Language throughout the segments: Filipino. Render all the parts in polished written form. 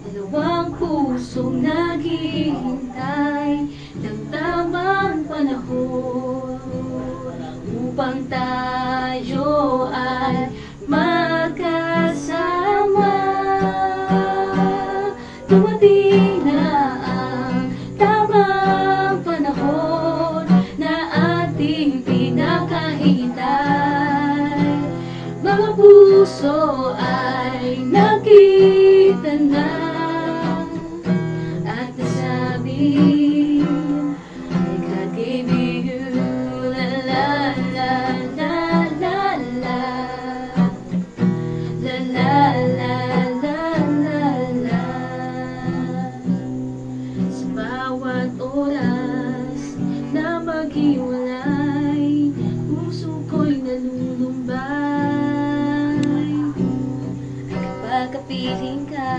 Dalawang pusong naghihintay ng tamang panahon upang tayo ay magkasama. Dumating na ang tamang panahon na ating pinakahintay. Mga puso ay nakita na at nasabi, God gave you la la la la la la la la la la la la. Sa bawat oras na maghiwalay, puso ko'y nalulumbay. Kapag kapiling ka,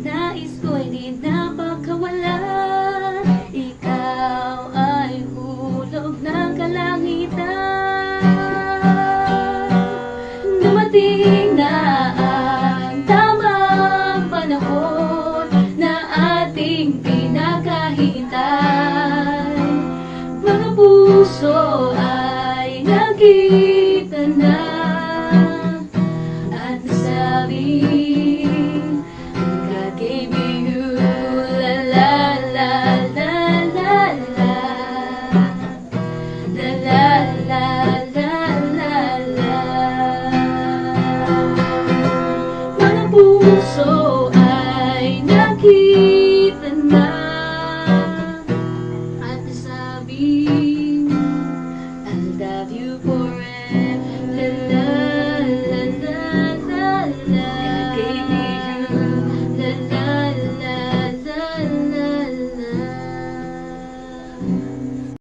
nais ko'y di napakawala. Ikaw ay hulog ng kalangitan. Dumating na ang tamang panahon na ating pinakahintay. Mga puso ay nakita na at nasabi, God gave you la la la la la la la la la la la la. Mga puso ay nakita na at nasabi, I love you for